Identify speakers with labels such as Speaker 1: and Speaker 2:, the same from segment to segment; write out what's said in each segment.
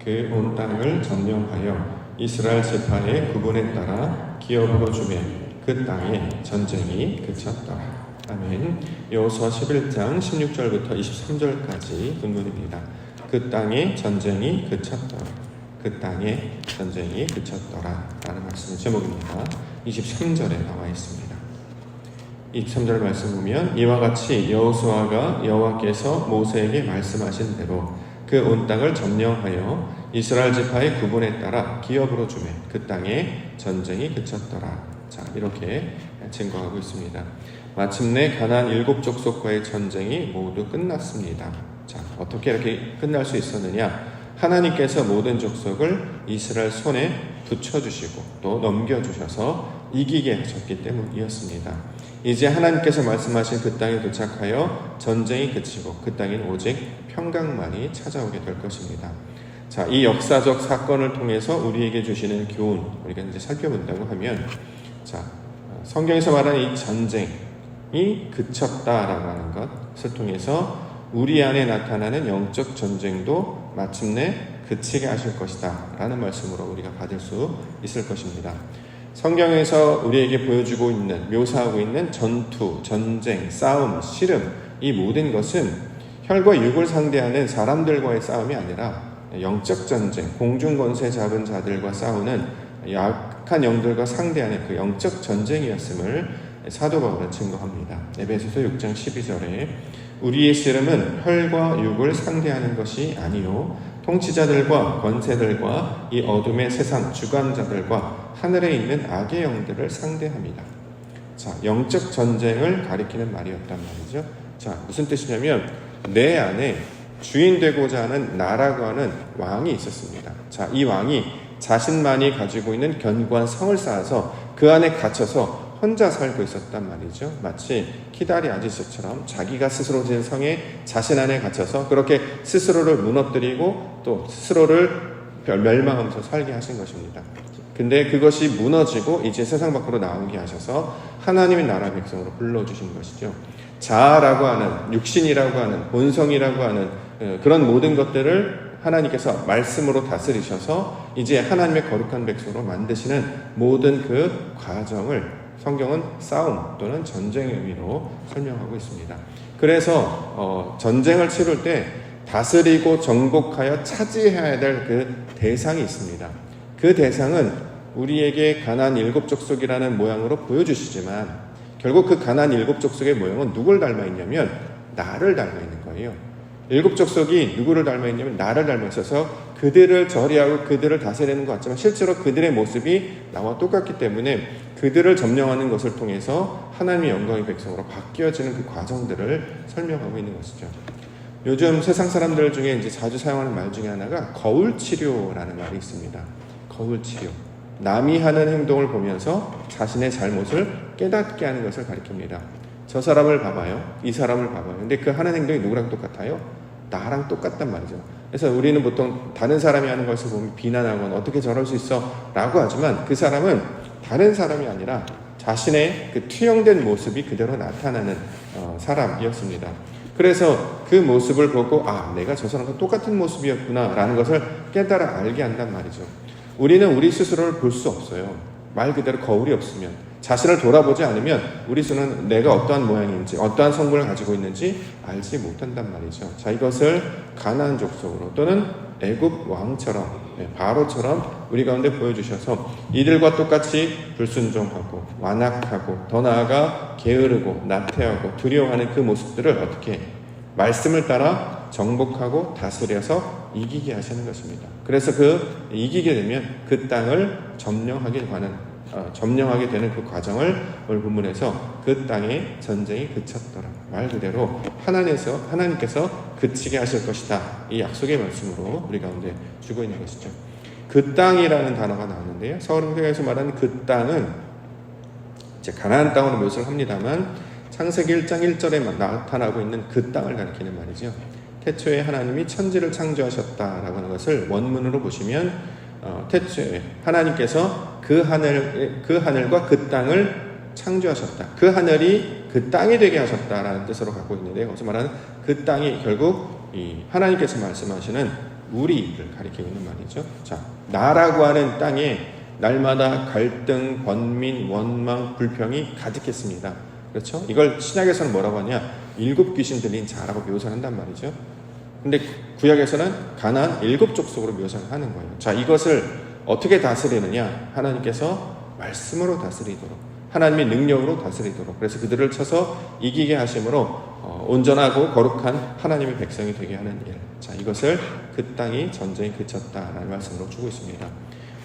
Speaker 1: 그 온 땅을 점령하여 이스라엘 지파의 구분에 따라 기업으로 주매 그 땅에 전쟁이 그쳤더라. 아멘. 여호수아 11장 16절부터 23절까지 본문입니다. 그 땅에 전쟁이 그쳤더라. 그 땅에 전쟁이 그쳤더라 라는 말씀의 제목입니다. 23절에 나와 있습니다. 23절 말씀 보면 이와 같이 여호수아가 여호와께서 모세에게 말씀하신 대로 그 온 땅을 점령하여 이스라엘 지파의 구분에 따라 기업으로 주매 그 땅에 전쟁이 그쳤더라. 자, 이렇게 증거하고 있습니다. 마침내 가나안 7 족속과의 전쟁이 모두 끝났습니다. 자, 어떻게 이렇게 끝날 수 있었느냐? 하나님께서 모든 족속을 이스라엘 손에 붙여주시고 또 넘겨주셔서 이기게 하셨기 때문이었습니다. 이제 하나님께서 말씀하신 그 땅에 도착하여 전쟁이 그치고 그 땅엔 오직 평강만이 찾아오게 될 것입니다. 자, 이 역사적 사건을 통해서 우리에게 주시는 교훈, 우리가 이제 살펴본다고 하면, 자, 성경에서 말하는 이 전쟁이 그쳤다라고 하는 것을 통해서 우리 안에 나타나는 영적 전쟁도 마침내 그치게 하실 것이다 라는 말씀으로 우리가 받을 수 있을 것입니다. 성경에서 우리에게 보여주고 있는, 묘사하고 있는 전투, 전쟁, 싸움, 씨름, 이 모든 것은 혈과 육을 상대하는 사람들과의 싸움이 아니라 영적 전쟁, 공중 권세 잡은 자들과 싸우는 약한 영들과 상대하는 그 영적 전쟁이었음을 사도 바울은 증거합니다. 에베소서 6장 12절에 우리의 씨름은 혈과 육을 상대하는 것이 아니요 통치자들과 권세들과 이 어둠의 세상 주관자들과 하늘에 있는 악의 영들을 상대합니다. 자, 영적 전쟁을 가리키는 말이었단 말이죠. 자, 무슨 뜻이냐면 내 안에 주인 되고자 하는 나라고 하는 왕이 있었습니다. 자, 이 왕이 자신만이 가지고 있는 견고한 성을 쌓아서 그 안에 갇혀서 혼자 살고 있었단 말이죠. 마치 키다리 아지스처럼 자기가 스스로 지은 성에 자신 안에 갇혀서 그렇게 스스로를 무너뜨리고 또 스스로를 멸망하면서 살게 하신 것입니다. 근데 그것이 무너지고 이제 세상 밖으로 나오게 하셔서 하나님의 나라 백성으로 불러주신 것이죠. 자아라고 하는, 육신이라고 하는, 본성이라고 하는 그런 모든 것들을 하나님께서 말씀으로 다스리셔서 이제 하나님의 거룩한 백성으로 만드시는 모든 그 과정을 성경은 싸움 또는 전쟁의 의미로 설명하고 있습니다. 그래서 전쟁을 치를 때 다스리고 정복하여 차지해야 될 그 대상이 있습니다. 그 대상은 우리에게 가나안 7 족속이라는 모양으로 보여주시지만 결국 그 가나안 7 족속의 모양은 누굴 닮아 있냐면 나를 닮아 있는 거예요. 7 족속이 누구를 닮아 있냐면 나를 닮아 있어서 그들을 저리하고 그들을 다스리는 것 같지만 실제로 그들의 모습이 나와 똑같기 때문에 그들을 점령하는 것을 통해서 하나님의 영광의 백성으로 바뀌어지는 그 과정들을 설명하고 있는 것이죠. 요즘 세상 사람들 중에 이제 자주 사용하는 말 중에 하나가 거울 치료라는 말이 있습니다. 거울 치료. 남이 하는 행동을 보면서 자신의 잘못을 깨닫게 하는 것을 가리킵니다. 저 사람을 봐봐요. 이 사람을 봐봐요. 근데 그 하는 행동이 누구랑 똑같아요? 나랑 똑같단 말이죠. 그래서 우리는 보통 다른 사람이 하는 것을 보면 비난하거나 어떻게 저럴 수 있어? 라고 하지만 그 사람은 다른 사람이 아니라 자신의 그 투영된 모습이 그대로 나타나는 사람이었습니다. 그래서 그 모습을 보고 내가 저 사람과 똑같은 모습이었구나 라는 것을 깨달아 알게 한단 말이죠. 우리는 우리 스스로를 볼 수 없어요. 말 그대로 거울이 없으면, 자신을 돌아보지 않으면 우리 스스로는 내가 어떠한 모양인지 어떠한 성분을 가지고 있는지 알지 못한단 말이죠. 자, 이것을 가나안 족속으로 또는 애굽 왕처럼 바로처럼 우리 가운데 보여주셔서 이들과 똑같이 불순종하고 완악하고 더 나아가 게으르고 나태하고 두려워하는 그 모습들을 어떻게 말씀을 따라 정복하고 다스려서 이기게 하시는 것입니다. 그래서 그 이기게 되면 그 땅을 점령하게 되는 그 과정을 오늘 본문에서 그 땅에 전쟁이 그쳤더라. 말 그대로 하나님께서 그치게 하실 것이다. 이 약속의 말씀으로 우리 가운데 주고 있는 것이죠. 그 땅이라는 단어가 나오는데요. 성경에서 말하는 그 땅은 이제 가나안 땅으로 묘사를 합니다만 창세기 1장 1절에 나타나고 있는 그 땅을 가리키는 말이죠. 태초에 하나님이 천지를 창조하셨다라고 하는 것을 원문으로 보시면 태초에 하나님께서 그 하늘과 그 땅을 창조하셨다. 그 하늘이 그 땅이 되게 하셨다라는 뜻으로 갖고 있는데 거기서 말하는 그 땅이 결국 이 하나님께서 말씀하시는 우리를 가리키고 있는 말이죠. 자, 나라고 하는 땅에 날마다 갈등, 번민, 원망, 불평이 가득했습니다. 그렇죠? 이걸 신약에서는 뭐라고 하냐? 7 귀신 들린 자라고 묘사를 한단 말이죠. 근데 구약에서는 가나안 7 족속으로 묘사를 하는 거예요. 자, 이것을 어떻게 다스리느냐? 하나님께서 말씀으로 다스리도록, 하나님의 능력으로 다스리도록, 그래서 그들을 쳐서 이기게 하심으로 온전하고 거룩한 하나님의 백성이 되게 하는 일. 자, 이것을 그 땅이 전쟁이 그쳤다라는 말씀으로 주고 있습니다.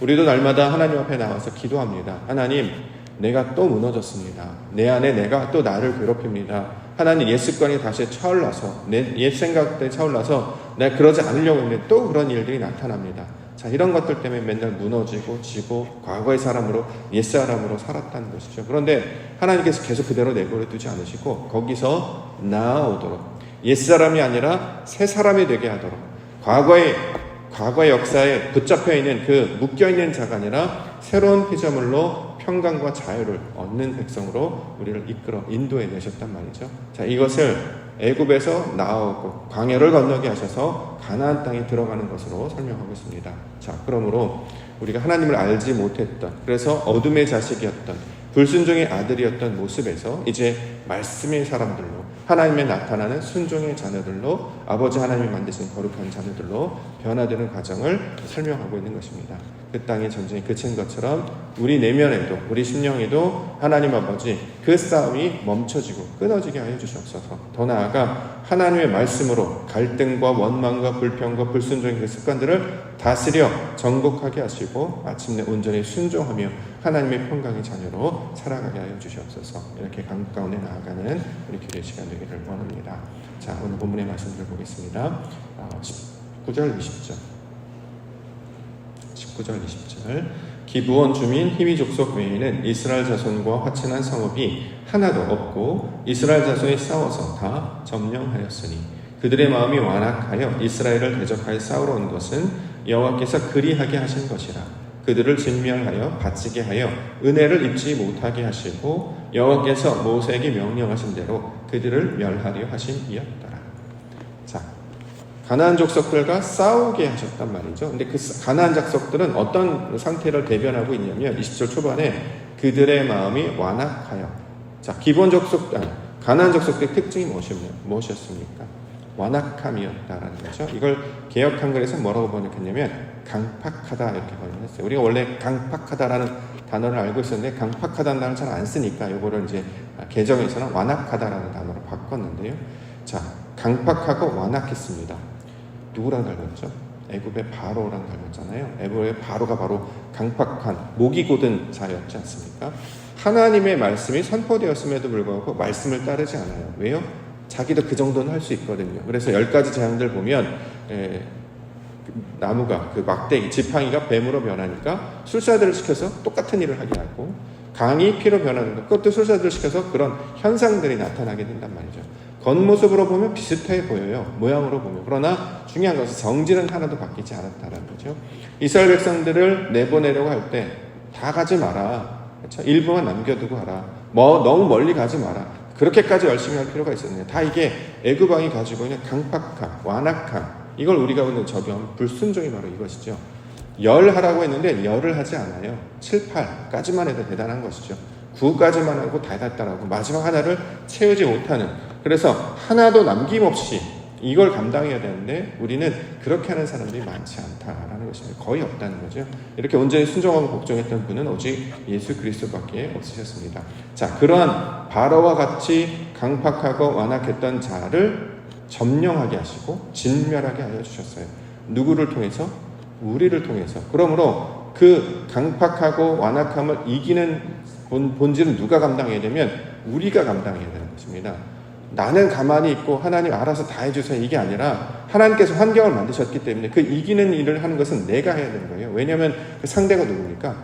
Speaker 1: 우리도 날마다 하나님 앞에 나와서 기도합니다. 하나님, 내가 또 무너졌습니다. 내 안에 내가 또 나를 괴롭힙니다. 하나님, 옛 습관이 다시 차올라서, 내 옛 생각들이 차올라서 내가 그러지 않으려고 했는데 또 그런 일들이 나타납니다. 자, 이런 것들 때문에 맨날 무너지고 지고 과거의 사람으로, 옛 사람으로 살았다는 것이죠. 그런데 하나님께서 계속 그대로 내버려 두지 않으시고 거기서 나아오도록, 옛 사람이 아니라 새 사람이 되게 하도록, 과거의 역사에 붙잡혀 있는 그 묶여 있는 자가 아니라 새로운 피조물로 평강과 자유를 얻는 백성으로 우리를 이끌어 인도해 내셨단 말이죠. 자, 이것을 애굽에서 나오고 광야를 건너게 하셔서 가나안 땅에 들어가는 것으로 설명하고 있습니다. 자, 그러므로 우리가 하나님을 알지 못했던, 그래서 어둠의 자식이었던, 불순종의 아들이었던 모습에서 이제 말씀의 사람들로, 하나님의 나타나는 순종의 자녀들로, 아버지 하나님이 만드신 거룩한 자녀들로 변화되는 과정을 설명하고 있는 것입니다. 그 땅의 전쟁이 그친 것처럼 우리 내면에도, 우리 심령에도 하나님 아버지 그 싸움이 멈춰지고 끊어지게 하여 주시옵소서. 더 나아가 하나님의 말씀으로 갈등과 원망과 불평과 불순종의 그 습관들을 다스려 정복하게 하시고 마침내 온전히 순종하며 하나님의 평강의 자녀로 살아가게 하여 주시옵소서. 이렇게 강국 가운데 나아가는 우리 기도의 시간 되기를 원합니다. 자, 오늘 본문의 말씀을 보겠습니다. 19절 20절 19절 20절 기브온 주민 히위 족속 외에는 이스라엘 자손과 화친한 성읍이 하나도 없고 이스라엘 자손이 싸워서 다 점령하였으니 그들의 마음이 완악하여 이스라엘을 대적하여 싸우러 온 것은 여호와께서 그리하게 하신 것이라. 그들을 진멸하여 바치게 하여 은혜를 입지 못하게 하시고 여호와께서 모세에게 명령하신 대로 그들을 멸하려 하신 이었더라. 자, 가나안 족속들과 싸우게 하셨단 말이죠. 근데 그 가나안 족속들은 어떤 상태를 대변하고 있냐면 20절 초반에 그들의 마음이 완악하여. 자, 기본 족속, 가나안 족속들의 특징이 무엇이었습니까? 완악함이었다라는 거죠. 이걸 개역 한글에서 뭐라고 번역했냐면 강팍하다 이렇게 번역했어요. 우리가 원래 강팍하다라는 단어를 알고 있었는데 강팍하다는 단어를 잘 안 쓰니까 이거를 이제 개정에서는 완악하다라는 단어로 바꿨는데요. 자, 강팍하고 완악했습니다. 누구랑 닮았죠? 애굽의 바로랑 닮았잖아요. 애굽의 바로가 바로 강팍한, 목이 곧은 자였지 않습니까? 하나님의 말씀이 선포되었음에도 불구하고 말씀을 따르지 않아요. 왜요? 자기도 그 정도는 할 수 있거든요. 그래서 10가지 재앙들 보면 나무가, 그 막대기, 지팡이가 뱀으로 변하니까 술사들을 시켜서 똑같은 일을 하게 하고, 강이 피로 변하는 것, 그것도 술사들을 시켜서 그런 현상들이 나타나게 된단 말이죠. 겉모습으로 보면 비슷해 보여요. 모양으로 보면. 그러나 중요한 것은 성질은 하나도 바뀌지 않았다는 거죠. 이스라엘 백성들을 내보내려고 할 때 다 가지 마라. 그렇죠? 일부만 남겨두고 하라. 너무 멀리 가지 마라. 그렇게까지 열심히 할 필요가 있었느냐. 다 이게 애굽 왕이 가지고 있는 강팍함, 완악함, 이걸 우리가 오늘 적용, 불순종이 바로 이것이죠. 열하라고 했는데 열을 하지 않아요. 7, 8까지만 해도 대단한 것이죠. 9까지만 하고 다 했다라고 마지막 하나를 채우지 못하는, 그래서 하나도 남김없이 이걸 감당해야 되는데 우리는 그렇게 하는 사람들이 많지 않다라는 것입니다. 거의 없다는 거죠. 이렇게 온전히 순종하고 복종했던 분은 오직 예수 그리스도밖에 없으셨습니다. 자, 그러한 바로와 같이 강팍하고 완악했던 자를 점령하게 하시고 진멸하게 하여 주셨어요. 누구를 통해서? 우리를 통해서. 그러므로 그 강팍하고 완악함을 이기는 본질은 누가 감당해야 되면 우리가 감당해야 되는 것입니다. 나는 가만히 있고 하나님 알아서 다 해주세요, 이게 아니라 하나님께서 환경을 만드셨기 때문에 그 이기는 일을 하는 것은 내가 해야 되는 거예요. 왜냐하면 그 상대가 누굽니까?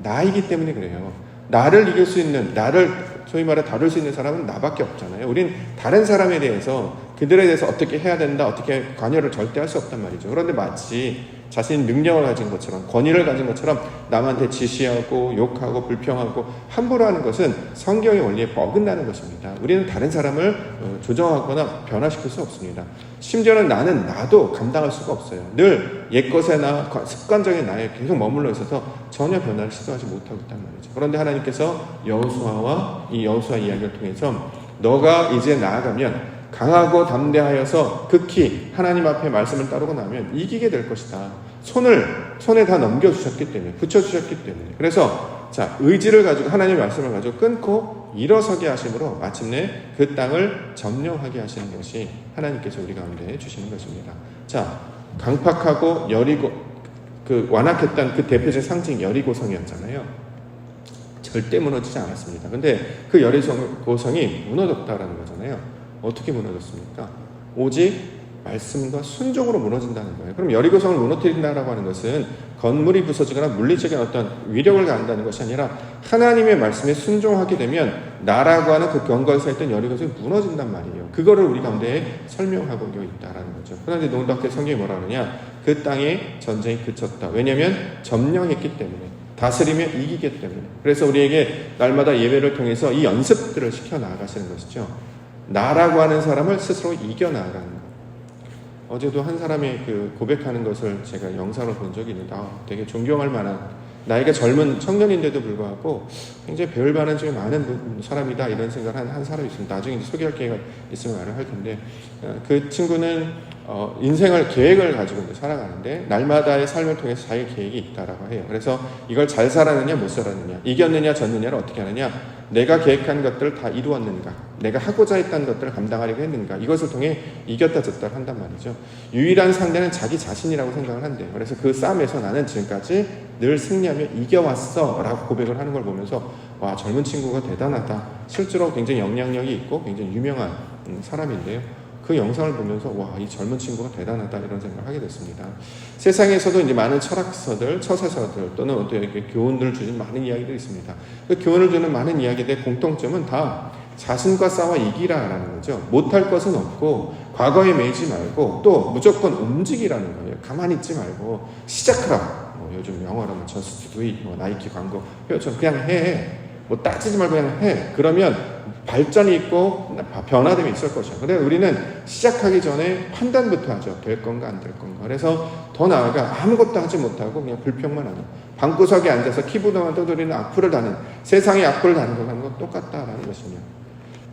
Speaker 1: 나이기 때문에 그래요. 나를 이길 수 있는, 나를 소위 말해 다룰 수 있는 사람은 나밖에 없잖아요. 우린 다른 사람에 대해서, 그들에 대해서 어떻게 해야 된다, 어떻게 관여를 절대 할 수 없단 말이죠. 그런데 마치 자신이 능력을 가진 것처럼, 권위를 가진 것처럼 남한테 지시하고 욕하고 불평하고 함부로 하는 것은 성경의 원리에 어긋나는 것입니다. 우리는 다른 사람을 조정하거나 변화시킬 수 없습니다. 심지어는 나도 감당할 수가 없어요. 늘 옛것에나 습관적인 나에 계속 머물러 있어서 전혀 변화를 시도하지 못하고 있단 말이죠. 그런데 하나님께서 여호수아 이야기를 통해서 너가 이제 나아가면 강하고 담대하여서 극히 하나님 앞에 말씀을 따르고 나면 이기게 될 것이다. 손에 다 넘겨주셨기 때문에, 붙여주셨기 때문에. 그래서 의지를 가지고 하나님의 말씀을 가지고 끊고 일어서게 하심으로 마침내 그 땅을 점령하게 하시는 것이 하나님께서 우리 가운데 주시는 것입니다. 강팍하고 완악했던 그 대표적 상징 여리고성이었잖아요. 절대 무너지지 않았습니다. 근데 그 여리고성이 무너졌다라는 거잖아요. 어떻게 무너졌습니까? 오직 말씀과 순종으로 무너진다는 거예요. 그럼 여리고성을 무너뜨린다라고 하는 것은 건물이 부서지거나 물리적인 어떤 위력을 가한다는 것이 아니라 하나님의 말씀에 순종하게 되면 나라고 하는 그 경거에서 있던 여리고성이 무너진단 말이에요. 그거를 우리 가운데 설명하고 있다라는 거죠. 그런데 놀랍게 성경이 뭐라 그러냐? 그 땅에 전쟁이 그쳤다. 왜냐하면 점령했기 때문에, 다스리면 이기기 때문에. 그래서 우리에게 날마다 예배를 통해서 이 연습들을 시켜 나아가시는 것이죠. 나라고 하는 사람을 스스로 이겨나가는 것. 어제도 한 사람이 고백하는 것을 제가 영상을 본 적이 있는데 되게 존경할 만한, 나이가 젊은 청년인데도 불구하고 굉장히 배울 만한 중에 많은 사람이다 이런 생각을 한 사람이 있습니다. 나중에 소개할 기회가 있으면 말을 할 텐데, 그 친구는 인생을 계획을 가지고 살아가는데 날마다의 삶을 통해서 자기 계획이 있다라고 해요. 그래서 이걸 잘 살았느냐 못 살았느냐, 이겼느냐 졌느냐를 어떻게 하느냐, 내가 계획한 것들을 다 이루었는가, 내가 하고자 했던 것들을 감당하려고 했는가, 이것을 통해 이겼다 졌다 한단 말이죠. 유일한 상대는 자기 자신이라고 생각을 한대요. 그래서 그 싸움에서 나는 지금까지 늘 승리하며 이겨왔어 라고 고백을 하는 걸 보면서 와, 젊은 친구가 대단하다. 실제로 굉장히 영향력이 있고 굉장히 유명한 사람인데요. 그 영상을 보면서 와, 이 젊은 친구가 대단하다 이런 생각을 하게 됐습니다. 세상에서도 이제 많은 철학서들, 처세서들 또는 어떤 교훈들을 주는 많은 이야기들이 있습니다. 그 교훈을 주는 많은 이야기들의 공통점은 다 자신과 싸워 이기라라는 거죠. 못할 것은 없고 과거에 매이지 말고 또 무조건 움직이라는 거예요. 가만히 있지 말고 시작하라. 요즘 영어로 just do it, 나이키 광고 표현처럼 그냥 해. 따지지 말고 그냥 해. 그러면 발전이 있고 변화됨이 있을 것이야. 근데 우리는 시작하기 전에 판단부터 하죠. 될 건가 안 될 건가. 그래서 더 나아가 아무것도 하지 못하고 그냥 불평만 하는, 방구석에 앉아서 키보드만 두드리는 악플을 다는, 세상의 악플을 다는 것과는 똑같다라는 것이며,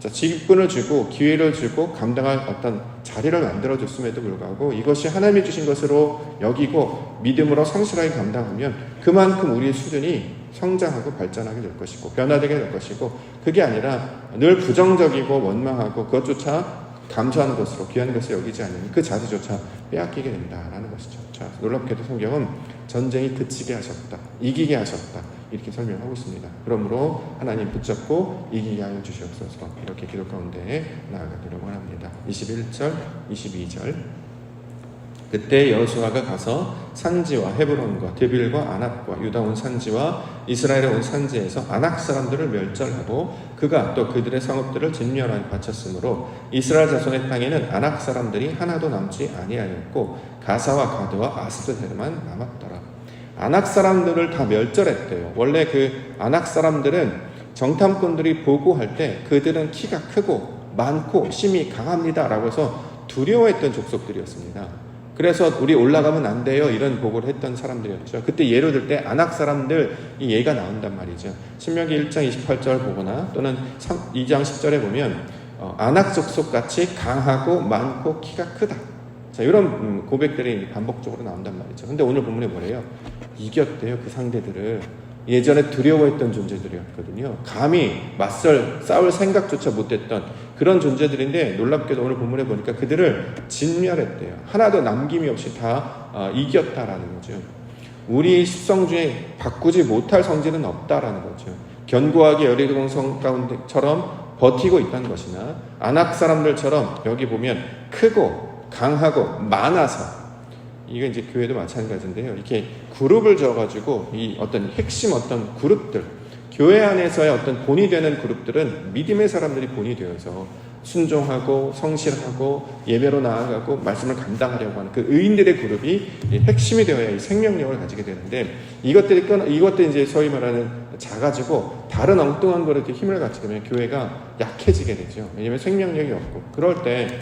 Speaker 1: 직분을 주고 기회를 주고 감당할 어떤 자리를 만들어줬음에도 불구하고 이것이 하나님이 주신 것으로 여기고 믿음으로 성실하게 감당하면 그만큼 우리의 수준이 성장하고 발전하게 될 것이고 변화되게 될 것이고, 그게 아니라 늘 부정적이고 원망하고 그것조차 감사하는 것으로 귀한 것을 여기지 않으면 그 자세조차 빼앗기게 된다라는 것이죠. 놀랍게도 성경은 전쟁이 그치게 하셨다, 이기게 하셨다 이렇게 설명하고 있습니다. 그러므로 하나님 붙잡고 이기게 하여 주시옵소서. 이렇게 기도 가운데 나아가기를 원합니다. 21절, 22절. 그때 여호수아가 가서 산지와 헤브론과 드빌과 아낙과 유다 온 산지와 이스라엘에 온 산지에서 아낙 사람들을 멸절하고 그가 또 그들의 성읍들을 진멸하여 바쳤으므로 이스라엘 자손의 땅에는 아낙 사람들이 하나도 남지 아니하였고 가사와 가드와 아스드셀만 남았더라. 아낙 사람들을 다 멸절했대요. 원래 그 아낙 사람들은 정탐꾼들이 보고할 때 그들은 키가 크고 많고 힘이 강합니다라고 해서 두려워했던 족속들이었습니다. 그래서 우리 올라가면 안 돼요 이런 보고를 했던 사람들이었죠. 그때 예로 들 때 아낙 사람들 이 예가 나온단 말이죠. 신명기 1장 28절 보거나 또는 2장 10절에 보면 아낙 족속같이 강하고 많고 키가 크다. 이런 고백들이 반복적으로 나온단 말이죠. 근데 오늘 본문에 뭐래요? 이겼대요. 그 상대들을. 예전에 두려워했던 존재들이었거든요. 감히 싸울 생각조차 못했던 그런 존재들인데 놀랍게도 오늘 본문에 보니까 그들을 진멸했대요. 하나도 남김이 없이 다 이겼다라는 거죠. 우리 십성 중에 바꾸지 못할 성질은 없다라는 거죠. 견고하게 여리고성 가운데처럼 버티고 있다는 것이나 아낙 사람들처럼 여기 보면 크고 강하고 많아서, 이건 이제 교회도 마찬가지인데요. 이렇게 그룹을 져가지고 이 어떤 핵심 어떤 그룹들, 교회 안에서의 어떤 본이 되는 그룹들은 믿음의 사람들이 본이 되어서 순종하고 성실하고 예배로 나아가고 말씀을 감당하려고 하는 그 의인들의 그룹이 핵심이 되어야 이 생명력을 가지게 되는데, 이것들이 이제 소위 말하는 작아지고 다른 엉뚱한 거에 힘을 갖게 되면 교회가 약해지게 되죠. 왜냐하면 생명력이 없고. 그럴 때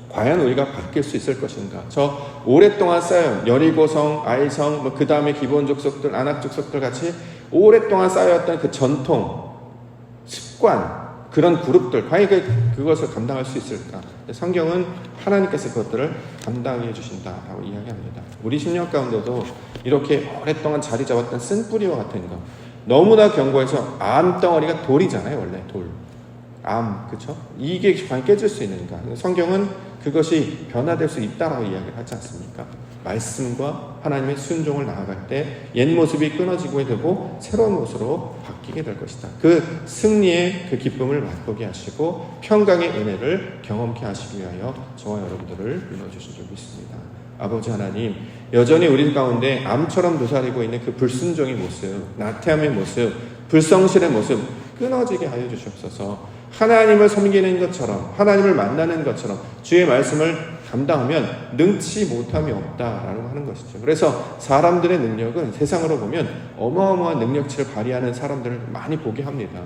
Speaker 1: 과연 우리가 바뀔 수 있을 것인가? 저 오랫동안 쌓여온 여리고성, 아이성, 그 다음에 기본 족속들, 안악 족속들 같이 오랫동안 쌓여왔던 그 전통, 습관, 그런 그룹들, 과연 그것을 감당할 수 있을까? 성경은 하나님께서 그것들을 감당해 주신다라고 이야기합니다. 우리 심령 가운데도 이렇게 오랫동안 자리 잡았던 쓴뿌리와 같은 거, 너무나 견고해서 암덩어리가 돌이잖아요. 원래 돌, 그렇죠? 이게 과연 깨질 수 있는가? 성경은 그것이 변화될 수 있다라고 이야기를 하지 않습니까? 말씀과 하나님의 순종을 나아갈 때 옛 모습이 끊어지게 되고 새로운 모습으로 바뀌게 될 것이다. 그 승리의 그 기쁨을 맛보게 하시고 평강의 은혜를 경험케 하시기 위하여 저와 여러분들을 불러주신 줄 믿습니다. 아버지 하나님, 여전히 우리 가운데 암처럼 도사리고 있는 그 불순종의 모습, 나태함의 모습, 불성실의 모습 끊어지게 하여 주시옵소서. 하나님을 섬기는 것처럼, 하나님을 만나는 것처럼 주의 말씀을 감당하면 능치 못함이 없다라고 하는 것이죠. 그래서 사람들의 능력은 세상으로 보면 어마어마한 능력치를 발휘하는 사람들을 많이 보게 합니다.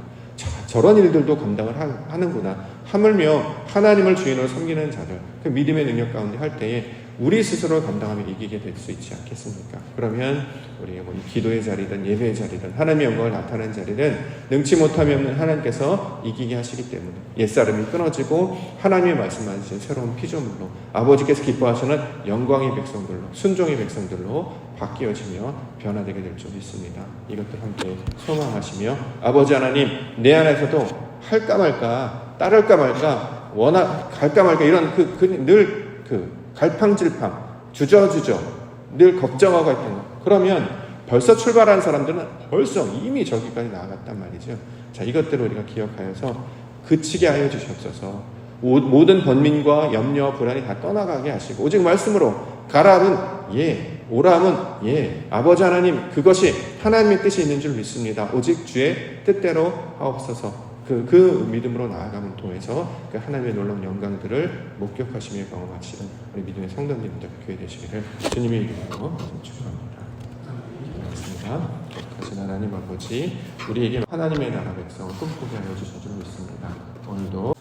Speaker 1: 저런 일들도 감당을 하는구나. 하물며 하나님을 주인으로 섬기는 자들, 그 믿음의 능력 가운데 할 때에 우리 스스로 감당하며 이기게 될 수 있지 않겠습니까? 그러면 우리 기도의 자리든 예배의 자리든 하나님의 영광을 나타내는 자리는 능치 못함이 없는 하나님께서 이기게 하시기 때문에 옛사람이 끊어지고 하나님의 말씀하신 새로운 피조물로 아버지께서 기뻐하시는 영광의 백성들로, 순종의 백성들로 바뀌어지며 변화되게 될 줄 믿습니다. 이것들 함께 소망하시며 아버지 하나님, 내 안에서도 할까 말까, 따를까 말까, 갈까 말까 이런 늘 갈팡질팡, 주저주저, 늘 걱정하고 있던 것. 그러면 벌써 출발한 사람들은 벌써 이미 저기까지 나아갔단 말이죠. 자, 이것들을 우리가 기억하여서 그치게 하여 주시옵소서. 모든 번민과 염려, 불안이 다 떠나가게 하시고 오직 말씀으로 가라 하면 예, 오라 하면 예. 아버지 하나님, 그것이 하나님의 뜻이 있는 줄 믿습니다. 오직 주의 뜻대로 하옵소서. 그 믿음으로 나아가면 통해서 그 하나님의 놀라운 영광들을 목격하시며 경험하시는 우리 믿음의 성도님들 교회 되시기를 주님의 이름으로 축원합니다. 기도하겠습니다. 거룩하신 하나님 아버지, 우리에게 하나님의 나라 백성을 꿈꾸게 하여 주신 줄 믿습니다. 오늘도